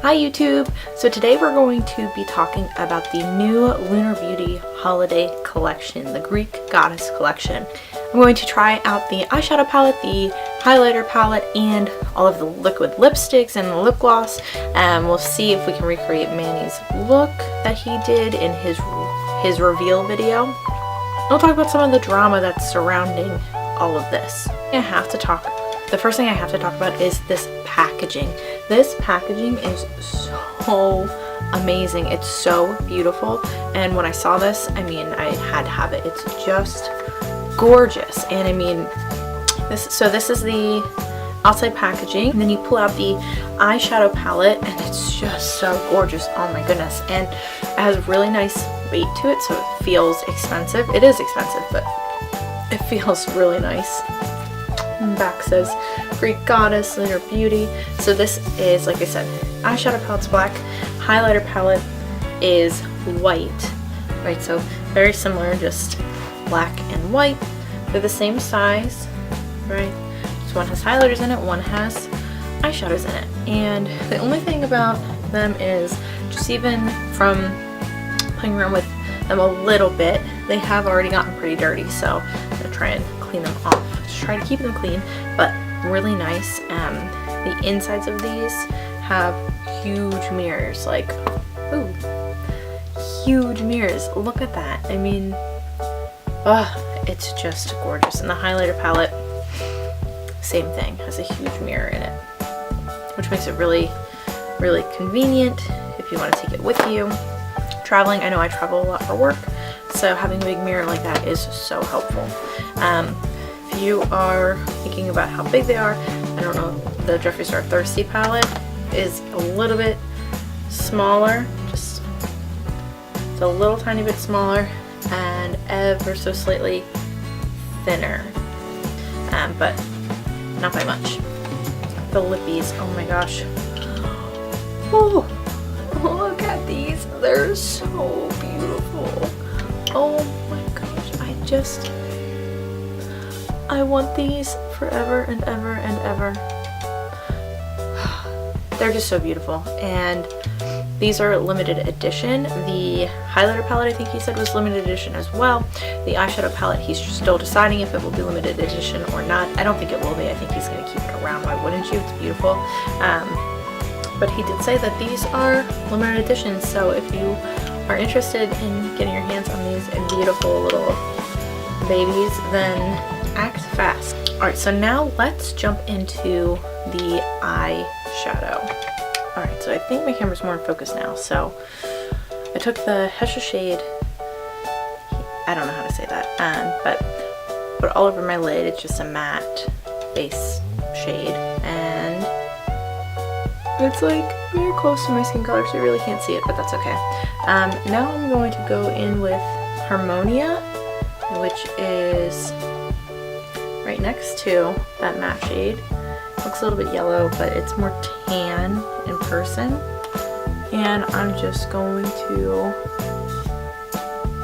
Hi YouTube! So today we're going to be talking about the new Lunar Beauty Holiday Collection, the Greek Goddess Collection. I'm going to try out the eyeshadow palette, the highlighter palette, and all of the liquid lipsticks and the lip gloss. We'll see if we can recreate Manny's look that he did in his reveal video. I'll talk about some of the drama that's surrounding all of this. The first thing I have to talk about is this packaging. This packaging is so amazing. It's so beautiful. And when I saw this, I mean, I had to have it. It's just gorgeous. And I mean, this is the outside packaging. And then you pull out the eyeshadow palette and it's just so gorgeous. Oh my goodness. And it has really nice weight to it, so it feels expensive. It is expensive, but it feels really nice. And back says Greek Goddess, Lunar Beauty. So this is, like I said, eyeshadow palette's black, highlighter palette is white, right? So very similar, just black and white. They're the same size, right? So one has highlighters in it, one has eyeshadows in it. And the only thing about them is, just even from playing around with them a little bit, they have already gotten pretty dirty. So I'm gonna try and clean them off. Just try to keep them clean, but really nice. The insides of these have huge mirrors, like, ooh, huge mirrors. Look at that. I mean, it's just gorgeous. And the highlighter palette, same thing, has a huge mirror in it, which makes it really, really convenient if you want to take it with you. Traveling, I know I travel a lot for work, so having a big mirror like that is so helpful. If you are thinking about how big they are, I don't know, the Jeffree Star Thirsty palette is a little bit smaller, just it's a little tiny bit smaller and ever so slightly thinner, but not by much. The lippies, oh my gosh. Oh, look at these, they're so beautiful. Oh my gosh, I want these forever and ever and ever. They're just so beautiful. And these are limited edition. The highlighter palette, I think he said, was limited edition as well. The eyeshadow palette, he's still deciding if it will be limited edition or not. I don't think it will be. I think he's going to keep it around. Why wouldn't you? It's beautiful. But he did say that these are limited editions, so if you are interested in getting your hands on these beautiful little babies, then act fast. Alright, so now let's jump into the eyeshadow. Alright, so I think my camera's more in focus now. So I took the Hesha shade, I don't know how to say that, but put it all over my lid. It's just a matte base shade, and it's like very close to my skin color, so you really can't see it, but that's okay. Now I'm going to go in with Harmonia, which is right next to that matte shade. Looks a little bit yellow, but it's more tan in person. And I'm just going to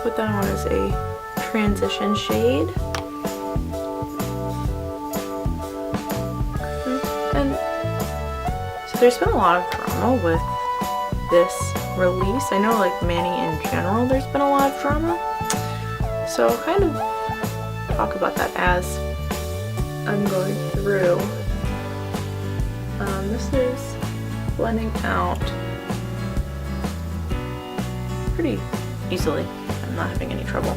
put that on as a transition shade. And so there's been a lot of drama with this release. I know, like, Manny in general, there's been a lot of drama. So I'll kind of talk about that as I'm going through. This is blending out pretty easily. I'm not having any trouble.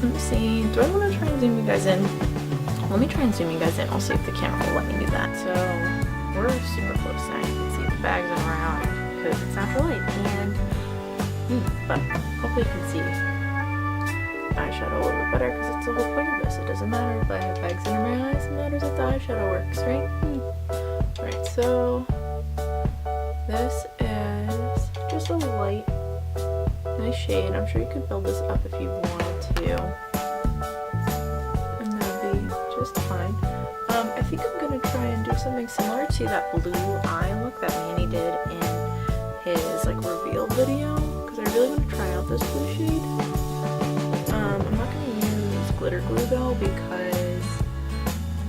Let me see. Do I want to try and zoom you guys in? Let me try and zoom you guys in. I'll see if the camera will let me do that. So we're super close now. You can see the bags around because it's natural light, and but hopefully you can see eyeshadow a little bit better, because it's the whole point of this. It doesn't matter if I have bags under my eyes, it matters that the eyeshadow works, right? Alright, so this is just a light, nice shade. I'm sure you could build this up if you wanted to, and that would be just fine. I think I'm going to try and do something similar to that blue eye look that Manny did in his, like, reveal video, because I really want to try out this blue shade. I'm not going to use glitter glue though, because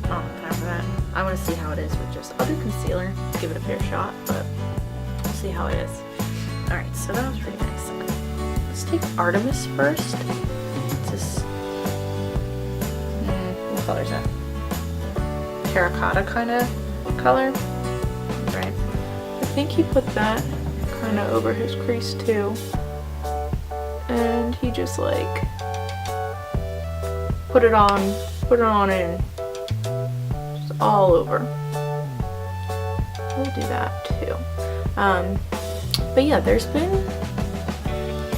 I don't have time I want to see how it is with just, I'll do concealer, give it a fair shot, but we'll see how it is. Alright, so that was pretty nice. Let's take Artemis first. It's this, what color is that? Terracotta kind of color, right? I think he put that kind of over his crease too, and he just like put it on in just all over. We'll do that too. But yeah, there's been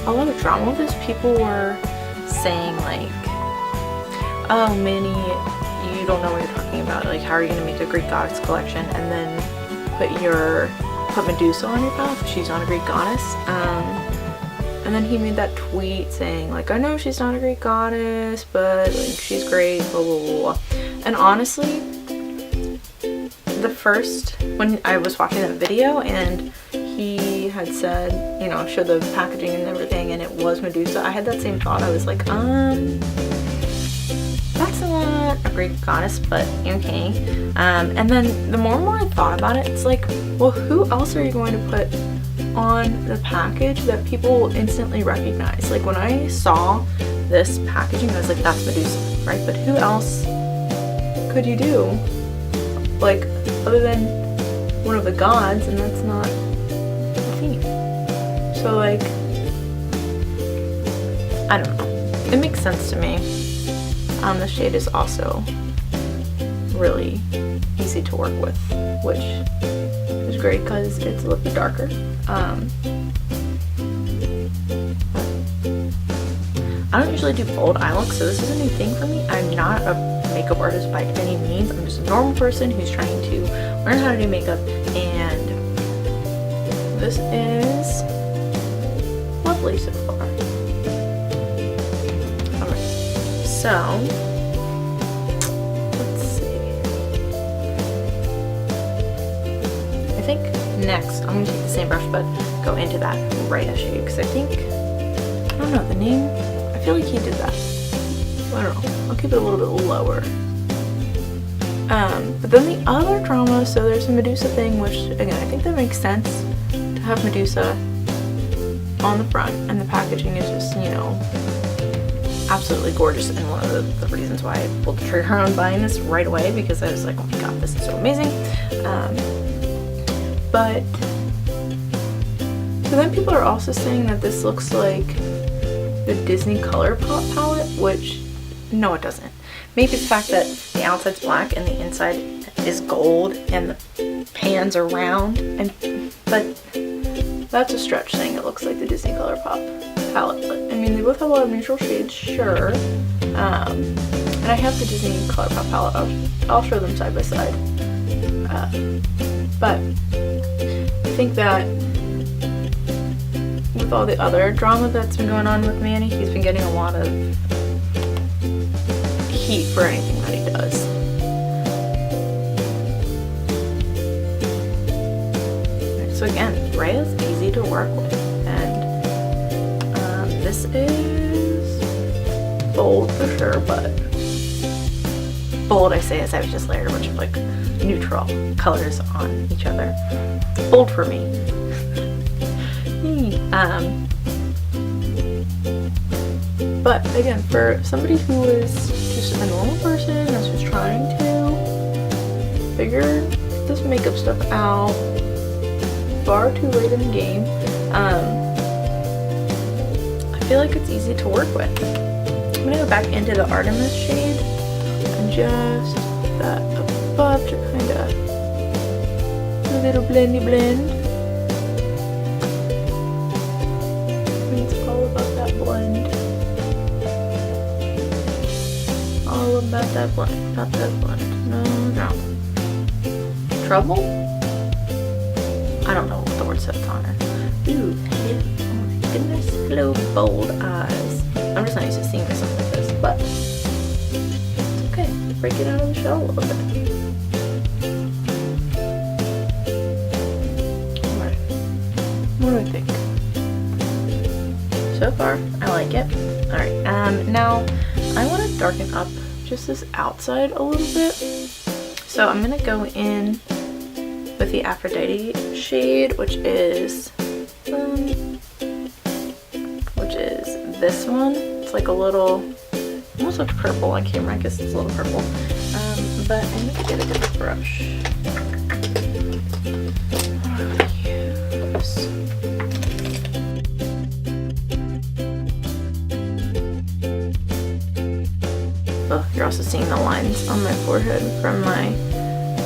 a lot of drama with this. People were saying like, oh Manny, you don't know what you're talking about, like how are you gonna make a Greek goddess collection and then put Medusa on your palette because she's not a Greek goddess. And then he made that tweet saying like, I know she's not a Greek goddess, but like she's great, blah blah blah. And honestly, when I was watching that video and he had said, you know, show the packaging and everything, and it was Medusa, I had that same thought. I was like, that's not a Greek goddess, but okay. And then the more and more I thought about it, it's like, well, who else are you going to put on the package that people will instantly recognize? Like when I saw this packaging, I was like, that's Medusa, right? But who else could you do, like, other than one of the gods, and that's not the theme. So like, I don't know, it makes sense to me. The shade is also really easy to work with, which is great because it's a little bit darker. I don't usually do bold eye looks, so this is a new thing for me. I'm not a makeup artist by any means. I'm just a normal person who's trying to learn how to do makeup, and this is lovely so far. Alright, so let's see. I think next I'm going to take the same brush but go into that Rhea shade because I think, I don't know, the name, I feel like he did that. I don't know, I'll keep it a little bit lower. But then the other drama, so there's a Medusa thing, which again, I think that makes sense to have Medusa on the front, and the packaging is just, you know, absolutely gorgeous, and one of the reasons why I pulled the trigger on buying this right away, because I was like, oh my god, this is so amazing. But so then people are also saying that this looks like the Disney ColourPop palette, which no, it doesn't. Maybe the fact that the outside's black and the inside is gold and the pans are round, but that's a stretch saying it looks like the Disney ColourPop palette. But I mean, they both have a lot of neutral shades, sure. And I have the Disney ColourPop palette. I'll show them side by side. But I think that with all the other drama that's been going on with Manny, he's been getting a lot of heat for anything that he does. So again, Rhea's easy to work with, and this is bold for sure, but bold I say as I've just layered a bunch of like neutral colors on each other. Bold for me. But again, for somebody who is just a normal person that's just trying to figure this makeup stuff out, far too late in the game, I feel like it's easy to work with. I'm gonna go back into the Artemis shade and just put that above to kind of a little blendy blend. It's all about that blend. All about that blend. About that blend. No drama. Trouble? I don't know what the word says on her. Ooh, hello. Oh my goodness. Hello, bold eyes. I'm just not used to seeing myself like this, but it's okay. Break it out of the shell a little bit. Alright. What do I think? So far, I like it. Alright, now I want to darken up just this outside a little bit. So I'm gonna go in with the Aphrodite shade, which is this one. It's like a little, almost looks purple on camera. I guess it's a little purple. But I need to get a different brush. Oh, you're also seeing the lines on my forehead from my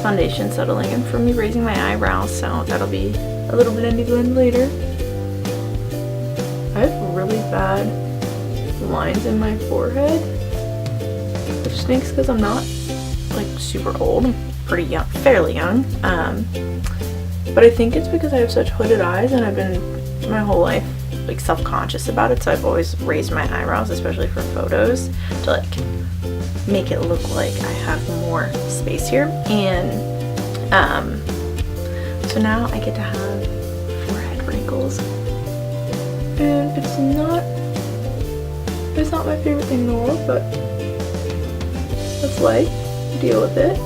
foundation settling and from me raising my eyebrows, so that'll be a little blendy blend later. I have really bad lines in my forehead, which stinks because I'm not like super old. I'm pretty young, fairly young. But I think it's because I have such hooded eyes and I've been my whole life like self-conscious about it, so I've always raised my eyebrows, especially for photos, to like make it look like I have more space here. And so now I get to have forehead wrinkles, and it's not my favorite thing in the world, but that's life. Deal with it.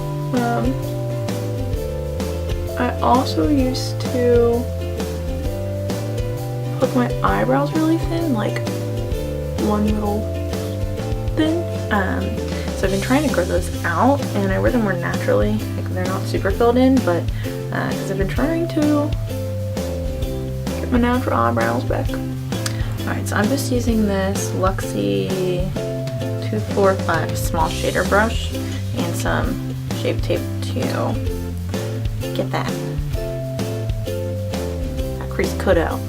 I also used to pluck my eyebrows really thin, like one little thin. So I've been trying to grow those out, and I wear them more naturally. Like they're not super filled in, but because I've been trying to get my natural eyebrows back. Alright, so I'm just using this Luxie 245 small shader brush and some Shape Tape to get that crease cut out.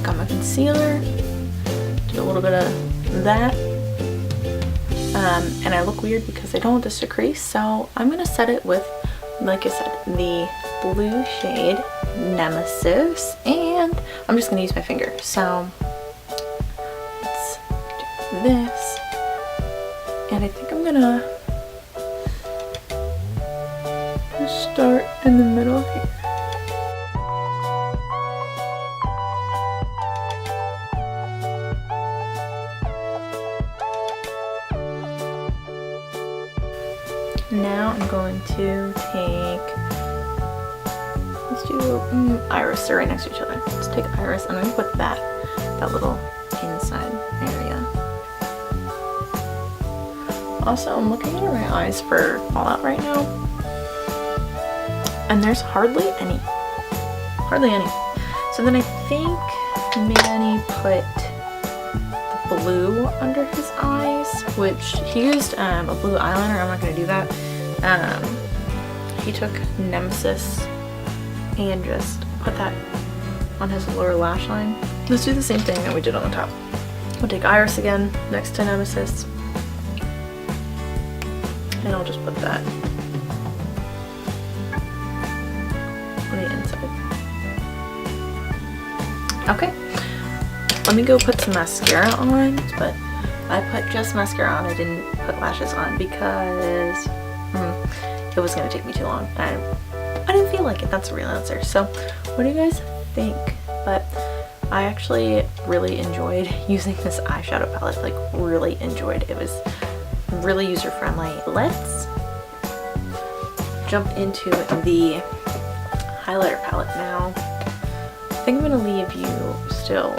Got my concealer, did a little bit of that, and I look weird because I don't want this to crease, so I'm gonna set it with, like I said, the blue shade Nemesis, and I'm just gonna use my finger. So let's do this, and I think I'm gonna just start in the middle here. Now I'm going to take, let's do iris. They're right next to each other. Let's take iris, and I'm going to put that little inside area. Also, I'm looking under my eyes for fallout right now, and there's hardly any. So then I think Manny put the blue under his eyes, which he used a blue eyeliner. I'm not going to do that. He took Nemesis and just put that on his lower lash line. Let's do the same thing that we did on the top. We'll take iris again next to Nemesis, and I'll just put that on the inside. Okay, let me go put some mascara on, but I put just mascara on. I didn't put lashes on because it was going to take me too long. I didn't feel like it. That's the real answer. So what do you guys think? But I actually really enjoyed using this eyeshadow palette, like really enjoyed. It was really user friendly. Let's jump into the highlighter palette now. I think I'm going to leave you still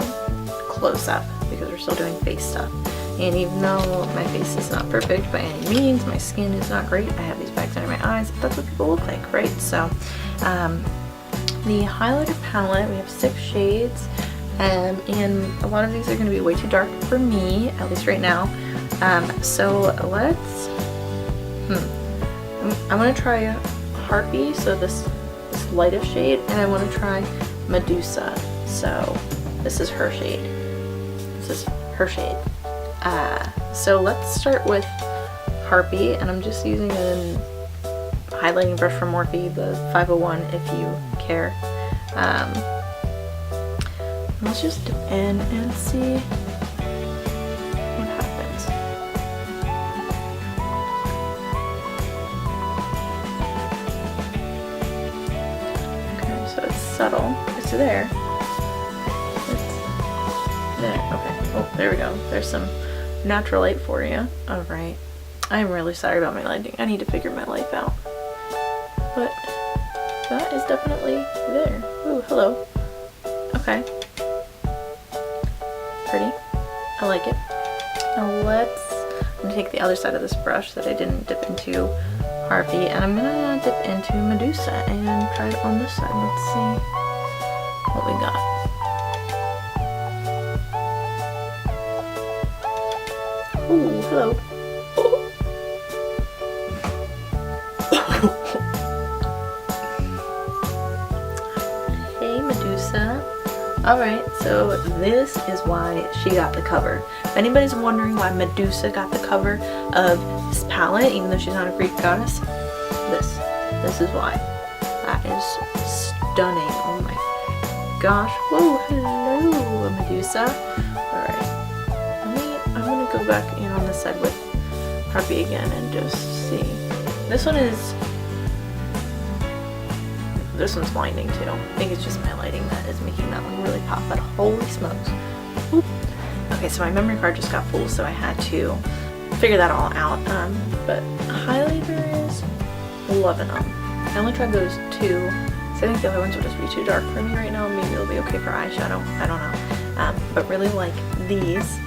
close up because we're still doing face stuff. And even though my face is not perfect by any means, my skin is not great, I have these bags under my eyes, that's what people look like, right? So the highlighter palette, we have 6 shades, and a lot of these are going to be way too dark for me, at least right now. So let's, I want to try Harpy, so this lightest shade, and I want to try Medusa, so this is her shade. So let's start with Harpy, and I'm just using a highlighting brush from Morphe, the 501, if you care. Let's just dip in and see what happens. Okay, so it's subtle. It's there. There, okay. Oh, there we go. There's some natural light for you. Alright. I'm really sorry about my lighting. I need to figure my life out. But that is definitely there. Ooh, hello. Okay. Pretty. I like it. Now I'm gonna take the other side of this brush that I didn't dip into Harvey, and I'm gonna dip into Medusa and try it on this side. Let's see what we got. Ooh, hello. Hey, Medusa. Alright, so this is why she got the cover. If anybody's wondering why Medusa got the cover of this palette, even though she's not a Greek goddess, this is why. That is stunning. Oh my gosh. Whoa, hello, Medusa. Alright, I'm gonna go back in on this side with Harvey again and just see. This one's blinding too. I think it's just my lighting that is making that one really pop, but holy smokes. Oop. Okay, so my memory card just got full, so I had to figure that all out. But highlighters, loving them. I only tried those two, so I think the other ones will just be too dark for me right now. Maybe it'll be okay for eyeshadow, I don't know. But really like these.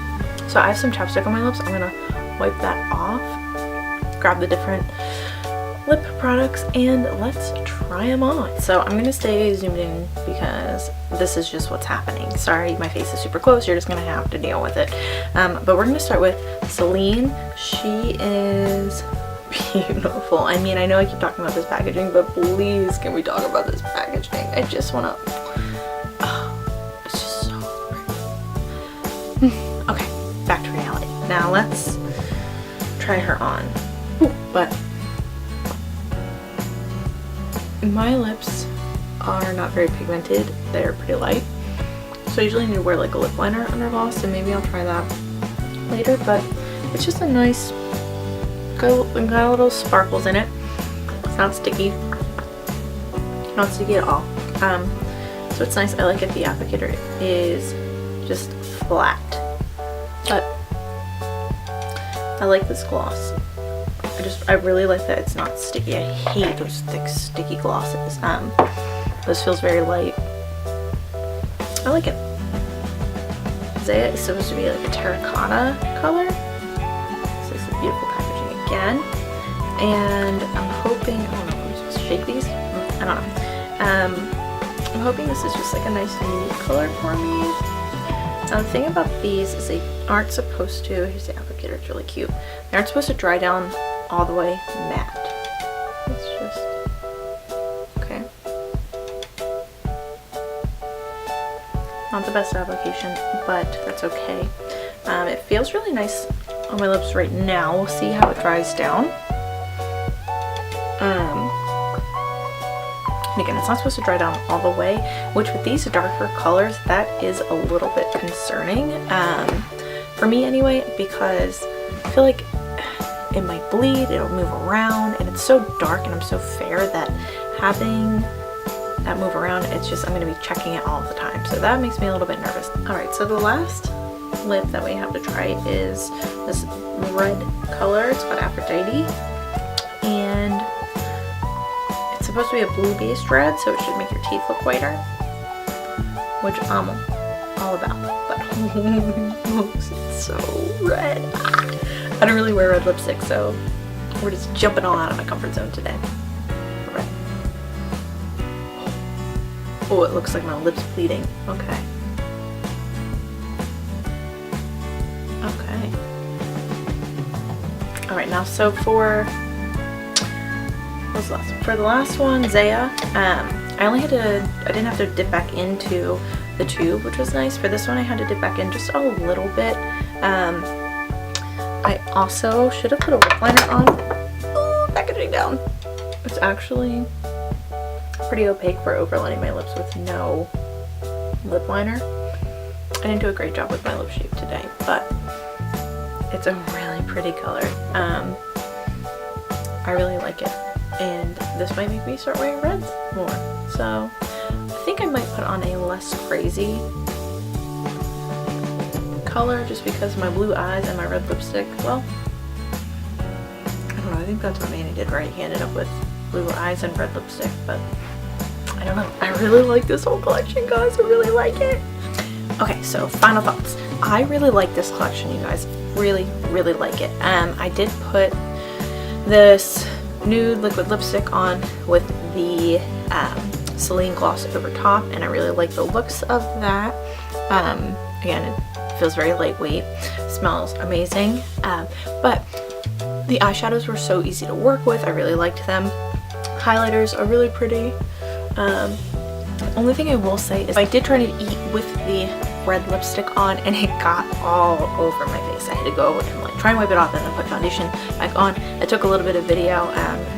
So I have some chapstick on my lips. I'm gonna wipe that off, grab the different lip products, and let's try them on. So I'm gonna stay zoomed in because this is just what's happening. Sorry, my face is super close. You're just gonna have to deal with it. But we're gonna start with Celine. She is beautiful. I mean, I know I keep talking about this packaging, but please can we talk about this packaging? I just wanna, oh, it's just so pretty. Okay, back to reality. Now let's try her on. Ooh, but my lips are not very pigmented. They're pretty light. So I usually need to wear like a lip liner under gloss, and maybe I'll try that later, but it's just a nice, got little sparkles in it. It's not sticky. Not sticky at all. So it's nice. I like it. The applicator is just flat. But I like this gloss. I really like that it's not sticky. I hate those thick, sticky glosses. This feels very light. I like it. Zaya is supposed to be like a terracotta color. So this is beautiful packaging again. And I'm hoping, I don't know, am I supposed to shake these? I don't know. I'm hoping this is just like a nice nude color for me. Now the thing about these is they aren't supposed to, here's the applicator, it's really cute. They aren't supposed to dry down all the way matte. It's just, okay. Not the best application, but that's okay. It feels really nice on my lips right now. We'll see how it dries down. And again, it's not supposed to dry down all the way, which with these darker colors, that is a little bit concerning. For me anyway, because I feel like it might bleed, it'll move around, and it's so dark and I'm so fair that having that move around, it's just, I'm going to be checking it all the time. So that makes me a little bit nervous. Alright, so the last lip that we have to try is this red color. It's called Aphrodite. And it's supposed to be a blue based red, so it should make your teeth look whiter. Which I'm all about. But it's so red. I don't really wear red lipstick, so we're just jumping all out of my comfort zone today. Red. Oh, it looks like my lips bleeding. Okay. Okay. Alright, now so for what's the last one? For the last one, Zaya, I didn't have to dip back into the tube, which was nice. For this one I had to dip back in just a little bit. I also should have put a lip liner on. Oh, packaging down. It's actually pretty opaque for overlining my lips with no lip liner. I didn't do a great job with my lip shape today, but it's a really pretty color. I really like it, and this might make me start wearing reds more. So I think I might put on a less crazy color just because my blue eyes and my red lipstick, well, I think that's what Manny did right. He ended up with blue eyes and red lipstick, but I don't know. I really like this whole collection, guys. I really like it. Okay, so final thoughts. I really like this collection, you guys. Really, really like it. I did put this nude liquid lipstick on with the Celine gloss over top, and I really like the looks of that. Again, it feels very lightweight, smells amazing, but the eyeshadows were so easy to work with. I really liked them. Highlighters are really pretty. The only thing I will say is I did try to eat with the red lipstick on, and it got all over my face. I had to go and like try and wipe it off and then put foundation back on. I took a little bit of video.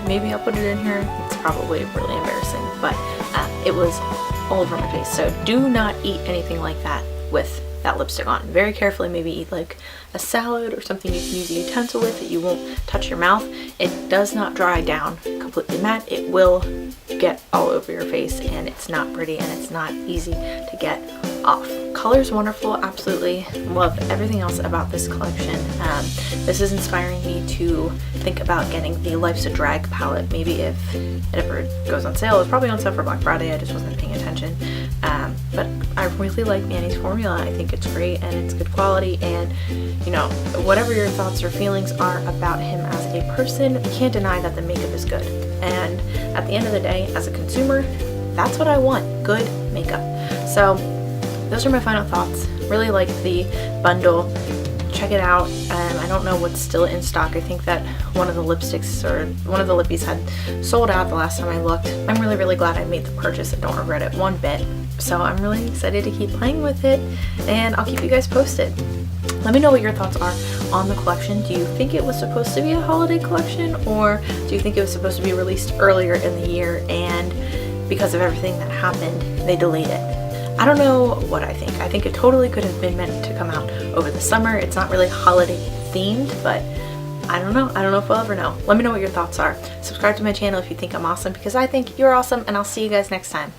Maybe I'll put it in here. It's probably really embarrassing, but it was all over my face. So do not eat anything like that with that lipstick on. Very carefully. Maybe eat like a salad or something you can use a utensil with that you won't touch your mouth. It does not dry down completely matte. It will get all over your face, and it's not pretty, and it's not easy to get off. Color's wonderful. Absolutely love everything else about this collection. This is inspiring me to think about getting the Life's a Drag palette. Maybe if it ever goes on sale. It's probably on sale for Black Friday. I just wasn't paying attention. But I really like Manny's formula. I think it's great and it's good quality, and you know, whatever your thoughts or feelings are about him as a person, you can't deny that the makeup is good. And at the end of the day, as a consumer, that's what I want, good makeup. So those are my final thoughts. Really like the bundle. Check it out. I don't know what's still in stock. I think that one of the lipsticks or one of the lippies had sold out the last time I looked. I'm really, really glad I made the purchase. I don't regret it one bit. So I'm really excited to keep playing with it, and I'll keep you guys posted. Let me know what your thoughts are on the collection. Do you think it was supposed to be a holiday collection, or do you think it was supposed to be released earlier in the year and because of everything that happened, they delayed it? I don't know what I think. I think it totally could have been meant to come out over the summer. It's not really holiday themed, but I don't know. I don't know if we'll ever know. Let me know what your thoughts are. Subscribe to my channel if you think I'm awesome, because I think you're awesome, and I'll see you guys next time.